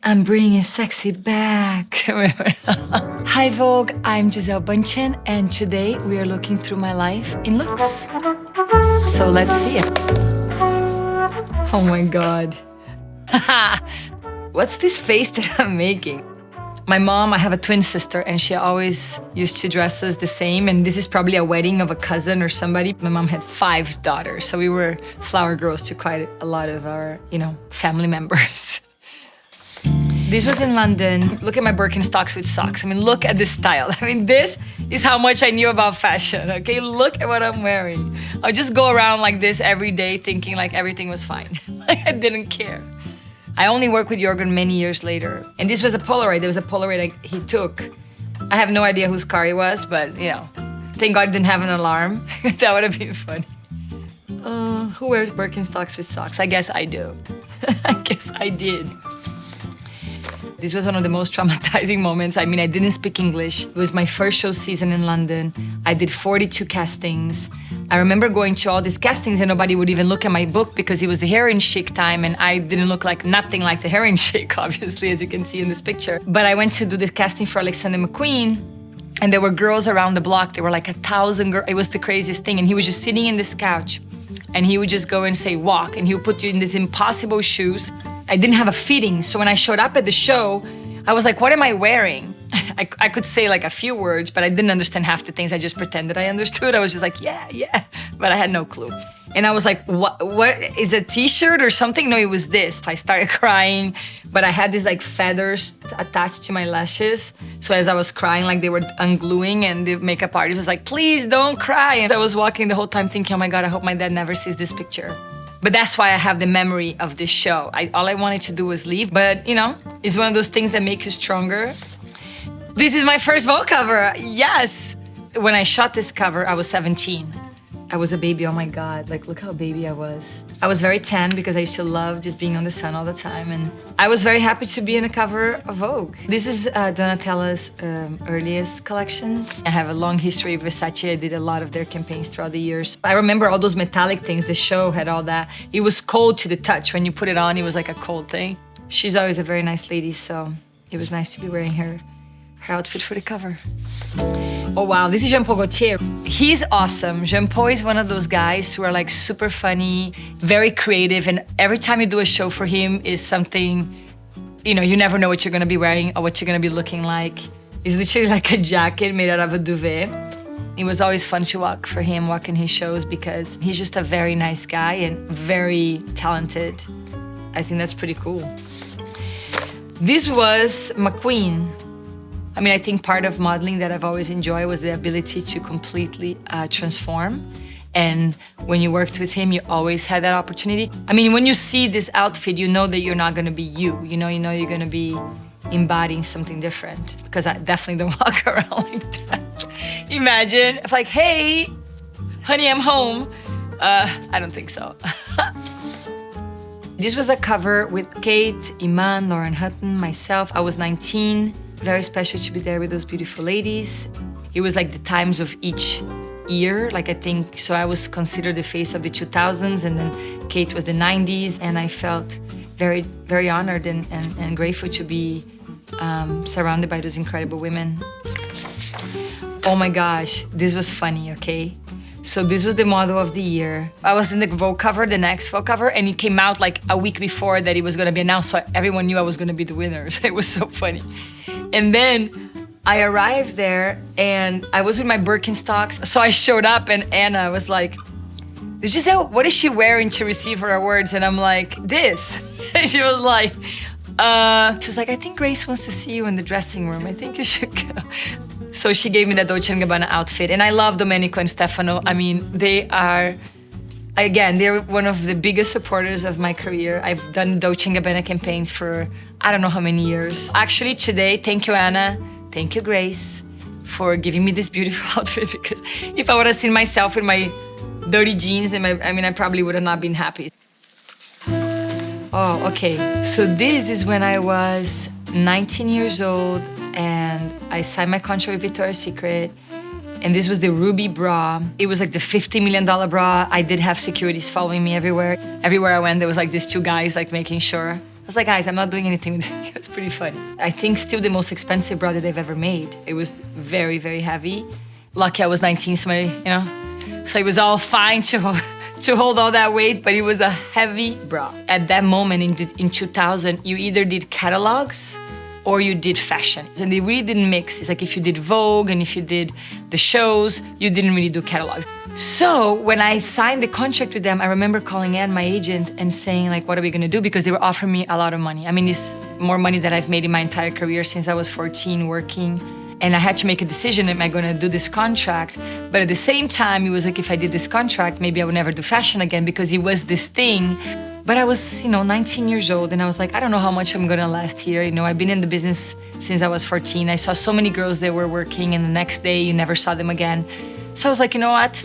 I'm bringing sexy back. Hi Vogue, I'm Gisele Bündchen, and today we are looking through my life in looks. So let's see it. Oh my God. What's this face that I'm making? My mom, I have a twin sister, and she always used to dress us the same, and this is probably a wedding of a cousin or somebody. My mom had 5 daughters, so we were flower girls to quite a lot of our, family members. This was in London. Look at my Birkenstocks with socks. I mean, look at this style. I mean, this is how much I knew about fashion, okay? Look at what I'm wearing. I'll just go around like this every day thinking like everything was fine. Like I didn't care. I only worked with Juergen many years later. And this was a Polaroid. There was a Polaroid he took. I have no idea whose car it was, but thank God it didn't have an alarm. That would have been funny. Who wears Birkenstocks with socks? I guess I do. I guess I did. This was one of the most traumatizing moments. I mean, I didn't speak English. It was my first show season in London. I did 42 castings. I remember going to all these castings and nobody would even look at my book because it was the heroin chic time and I didn't look like nothing like the heroin chic, obviously, as you can see in this picture. But I went to do the casting for Alexander McQueen and there were girls around the block. There were like 1,000 girls. It was the craziest thing. And he was just sitting in this couch and he would just go and say, walk. And he would put you in these impossible shoes. I didn't have a fitting, so when I showed up at the show, I was like, what am I wearing? I could say like a few words, but I didn't understand half the things. I just pretended I understood. I was just like, yeah, but I had no clue. And I was like, what is a t-shirt or something? No, it was this. I started crying, but I had these like feathers attached to my lashes. So as I was crying, like they were ungluing and the makeup artist was like, please don't cry. And I was walking the whole time thinking, oh my God, I hope my dad never sees this picture. But that's why I have the memory of this show. All I wanted to do was leave, but it's one of those things that make you stronger. This is my first Vogue cover, yes! When I shot this cover, I was 17. I was a baby, oh my God, like look how baby I was. I was very tan because I used to love just being on the sun all the time, and I was very happy to be in a cover of Vogue. This is Donatella's earliest collections. I have a long history with Versace. I did a lot of their campaigns throughout the years. I remember all those metallic things, the show had all that. It was cold to the touch. When you put it on, it was like a cold thing. She's always a very nice lady, so it was nice to be wearing her outfit for the cover. Oh wow, this is Jean Paul Gaultier. He's awesome. Jean Paul is one of those guys who are like super funny, very creative, and every time you do a show for him is something, you never know what you're gonna be wearing or what you're gonna be looking like. It's literally like a jacket made out of a duvet. It was always fun to walk in his shows because he's just a very nice guy and very talented. I think that's pretty cool. This was McQueen. I think part of modeling that I've always enjoyed was the ability to completely transform. And when you worked with him, you always had that opportunity. When you see this outfit, you know that you're not gonna be you. You know you're gonna be embodying something different. Because I definitely don't walk around like that. Imagine if like, hey, honey, I'm home. I don't think so. This was a cover with Kate, Iman, Lauren Hutton, myself. I was 19. Very special to be there with those beautiful ladies. It was like the times of each year, I think. So I was considered the face of the 2000s, and then Kate was the 90s, and I felt very, very honored and grateful to be surrounded by those incredible women. Oh my gosh, this was funny, okay? So this was the model of the year. I was in the Vogue cover, the next Vogue cover, and it came out like a week before that it was gonna be announced, so everyone knew I was gonna be the winner. So it was so funny. And then I arrived there and I was with my Birkenstocks. So I showed up and Anna was like, Gisele, what is she wearing to receive her awards? And I'm like, this. And she was like, I think Grace wants to see you in the dressing room. I think you should go. So she gave me that Dolce & Gabbana outfit. And I love Domenico and Stefano. They are, again, they're one of the biggest supporters of my career. I've done Dolce & Gabbana campaigns for I don't know how many years. Actually, today, thank you, Anna. Thank you, Grace, for giving me this beautiful outfit, because if I would have seen myself in my dirty jeans, and I probably would have not been happy. Oh, okay. So this is when I was 19 years old, and I signed my contract with Victoria's Secret, and this was the ruby bra. It was like the $50 million bra. I did have securities following me everywhere. Everywhere I went, there was like these 2 guys like making sure I was like, guys, I'm not doing anything with it. It's pretty funny. I think still the most expensive bra that they've ever made. It was very, very heavy. Lucky I was 19, so so it was all fine to hold all that weight, but it was a heavy bra. At that moment in 2000, you either did catalogs or you did fashion. And they really didn't mix. It's like if you did Vogue and if you did the shows, you didn't really do catalogs. So when I signed the contract with them, I remember calling Anne, my agent, and saying like, what are we gonna do? Because they were offering me a lot of money. I mean, it's more money than I've made in my entire career since I was 14 working. And I had to make a decision, am I gonna do this contract? But at the same time, it was like, if I did this contract, maybe I would never do fashion again because it was this thing. But I was, 19 years old and I was like, I don't know how much I'm gonna last here. I've been in the business since I was 14. I saw so many girls that were working and the next day you never saw them again. So I was like, you know what?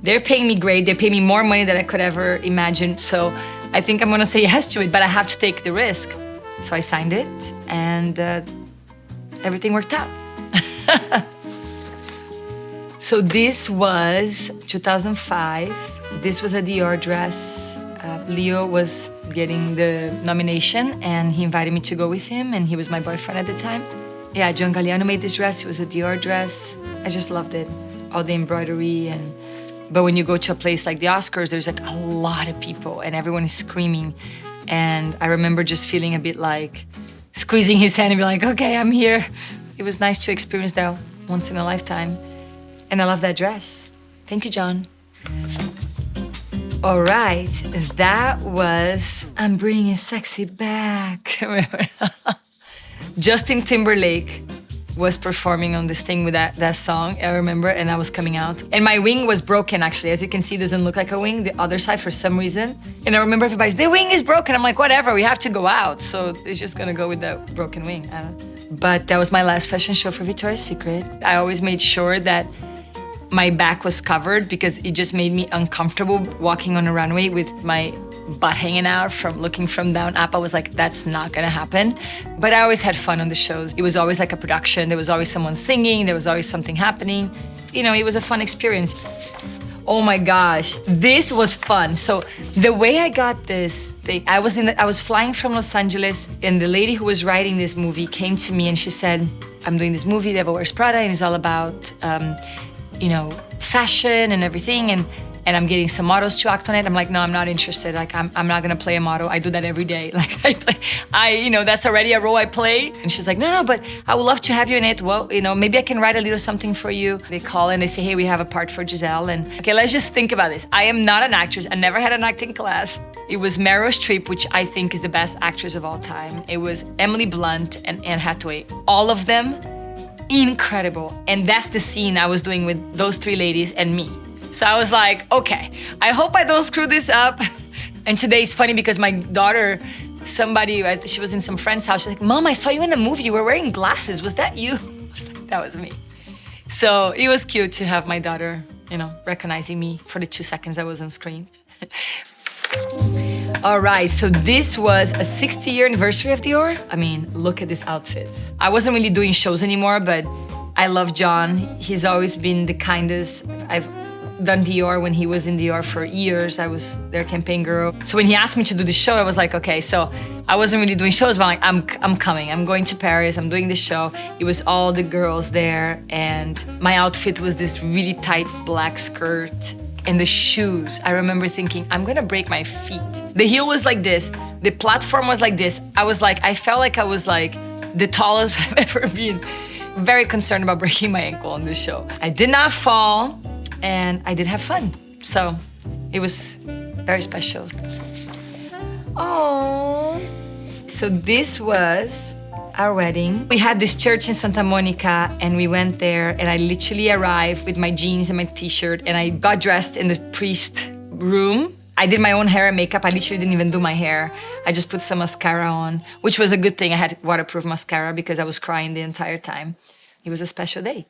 They're paying me great. They pay me more money than I could ever imagine. So I think I'm gonna say yes to it, but I have to take the risk. So I signed it and everything worked out. So this was 2005. This was a Dior dress. Leo was getting the nomination and he invited me to go with him and he was my boyfriend at the time. Yeah, John Galliano made this dress. It was a Dior dress. I just loved it. All the embroidery but when you go to a place like the Oscars, there's like a lot of people and everyone is screaming. And I remember just feeling a bit like squeezing his hand and be like, okay, I'm here. It was nice to experience that once in a lifetime. And I love that dress. Thank you, John. All right, that was I'm Bringing Sexy Back. Remember? Justin Timberlake was performing on this thing with that song, I remember, and I was coming out. And my wing was broken, actually. As you can see, it doesn't look like a wing, the other side for some reason. And I remember everybody's, the wing is broken. I'm like, whatever, we have to go out. So it's just gonna go with the broken wing. But that was my last fashion show for Victoria's Secret. I always made sure that my back was covered because it just made me uncomfortable walking on a runway with my butt hanging out looking from down up. I was like, that's not gonna happen. But I always had fun on the shows. It was always like a production. There was always someone singing. There was always something happening. It was a fun experience. Oh my gosh, this was fun. So the way I got this thing, I was flying from Los Angeles and the lady who was writing this movie came to me and she said, I'm doing this movie, Devil Wears Prada, and it's all about fashion and everything, and I'm getting some models to act on it. I'm like, no, I'm not interested. Like, I'm not gonna play a model. I do that every day. Like, that's already a role I play. And she's like, no, but I would love to have you in it. Well, maybe I can write a little something for you. They call and they say, hey, we have a part for Gisele. And okay, let's just think about this. I am not an actress. I never had an acting class. It was Meryl Streep, which I think is the best actress of all time. It was Emily Blunt and Anne Hathaway. All of them incredible. And that's the scene I was doing with those three ladies and me. So I was like, okay, I hope I don't screw this up. And today is funny because my daughter, she was in some friend's house. She's like, Mom, I saw you in a movie. You were wearing glasses. Was that you? I was like, that was me. So it was cute to have my daughter, recognizing me for the 2 seconds I was on screen. All right, so this was a 60-year anniversary of Dior. I mean, look at these outfits. I wasn't really doing shows anymore, but I love John. He's always been the kindest. I've done Dior when he was in Dior for years. I was their campaign girl. So when he asked me to do the show, I was like, okay, so I wasn't really doing shows, but I'm like, I'm coming. I'm going to Paris. I'm doing this show. It was all the girls there, and my outfit was this really tight black skirt. And the shoes, I remember thinking, I'm gonna break my feet. The heel was like this, the platform was like this. I felt like I was like the tallest I've ever been. Very concerned about breaking my ankle on this show. I did not fall, and I did have fun. So it was very special. Oh. So this was our wedding. We had this church in Santa Monica and we went there and I literally arrived with my jeans and my t-shirt and I got dressed in the priest room. I did my own hair and makeup. I literally didn't even do my hair. I just put some mascara on, which was a good thing. I had waterproof mascara because I was crying the entire time. It was a special day.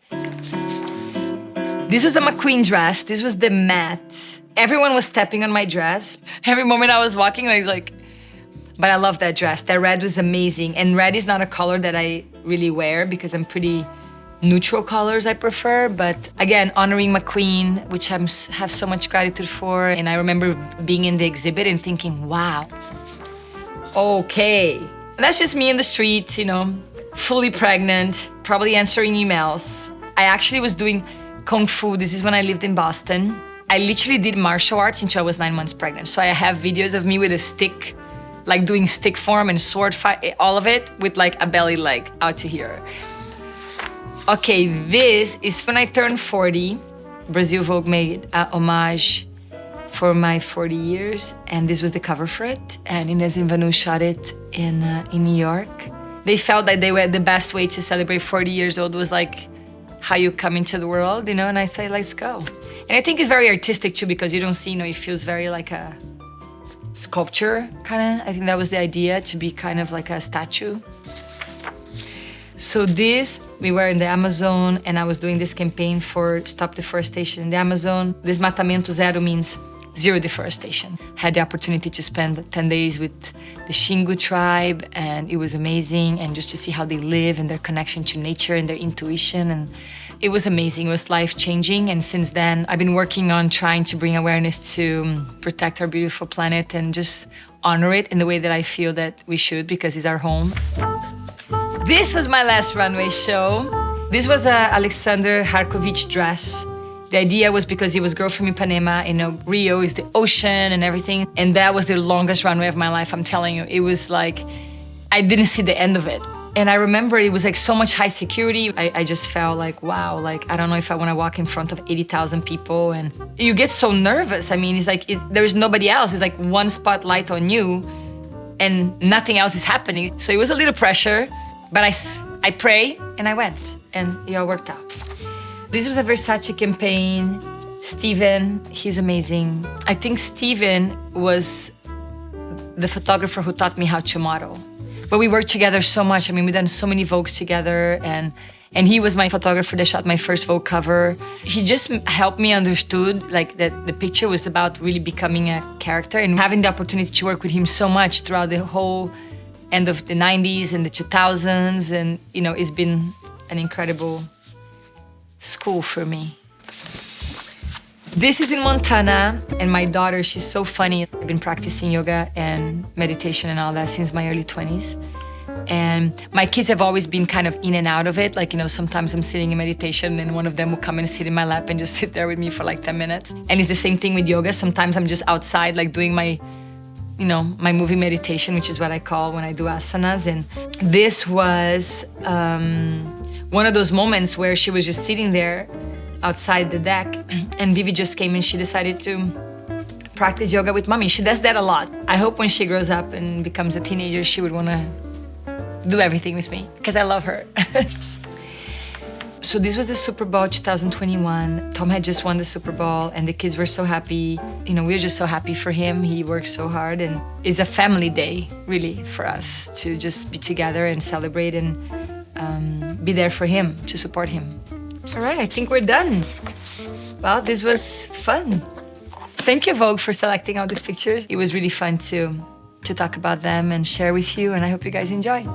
This was the McQueen dress. This was the matte. Everyone was stepping on my dress. Every moment I was walking, I was like, but I love that dress. That red was amazing. And red is not a color that I really wear because I'm pretty neutral colors I prefer. But again, honoring McQueen, which I have so much gratitude for. And I remember being in the exhibit and thinking, wow, Okay. And that's just me in the street, fully pregnant, probably answering emails. I actually was doing Kung Fu. This is when I lived in Boston. I literally did martial arts until I was 9 months pregnant. So I have videos of me with a stick, like doing stick form and sword fight, all of it with like a belly leg out to here. Okay, this is when I turned 40. Brazil Vogue made a homage for my 40 years, and this was the cover for it. And Inez and Vanu shot it in New York. They felt that they were the best way to celebrate 40 years old was like how you come into the world, and I say, let's go. And I think it's very artistic too, because you don't see, it feels very like a sculpture, kind of. I think that was the idea, to be kind of like a statue. So we were in the Amazon, and I was doing this campaign for Stop Deforestation in the Amazon. Desmatamento Zero means zero deforestation. Had the opportunity to spend 10 days with the Xingu tribe, and it was amazing, and just to see how they live and their connection to nature and their intuition, and it was amazing. It was life-changing, and since then, I've been working on trying to bring awareness to protect our beautiful planet and just honor it in the way that I feel that we should, because it's our home. This was my last runway show. This was a Alexander Harkovich dress. The idea was because he was girl from Ipanema, Rio is the ocean and everything. And that was the longest runway of my life, I'm telling you. It was like, I didn't see the end of it. And I remember it was like so much high security. I just felt like, wow, like, I don't know if I want to walk in front of 80,000 people. And you get so nervous. I mean, it's like, there's nobody else. It's like one spotlight on you and nothing else is happening. So it was a little pressure, but I pray and I went, and it all worked out. This was a Versace campaign. Steven, he's amazing. I think Steven was the photographer who taught me how to model. But we worked together so much. I mean, we've done so many Vogues together, and he was my photographer that shot my first Vogue cover. He just helped me understood like that the picture was about really becoming a character, and having the opportunity to work with him so much throughout the whole end of the 90s and the 2000s, and it's been an incredible school for me. This is in Montana, and my daughter, she's so funny. I've been practicing yoga and meditation and all that since my early 20s. And my kids have always been kind of in and out of it. Like, sometimes I'm sitting in meditation and one of them will come and sit in my lap and just sit there with me for like 10 minutes. And it's the same thing with yoga. Sometimes I'm just outside, like doing my moving meditation, which is what I call when I do asanas. And this was one of those moments where she was just sitting there outside the deck, and Vivi just came and she decided to practice yoga with mommy. She does that a lot. I hope when she grows up and becomes a teenager, she would want to do everything with me, because I love her. So this was the Super Bowl 2021. Tom had just won the Super Bowl, and the kids were so happy. We were just so happy for him. He works so hard, and it's a family day, really, for us to just be together and celebrate and be there for him, to support him. All right, I think we're done. Well, this was fun. Thank you, Vogue, for selecting all these pictures. It was really fun to talk about them and share with you, and I hope you guys enjoy.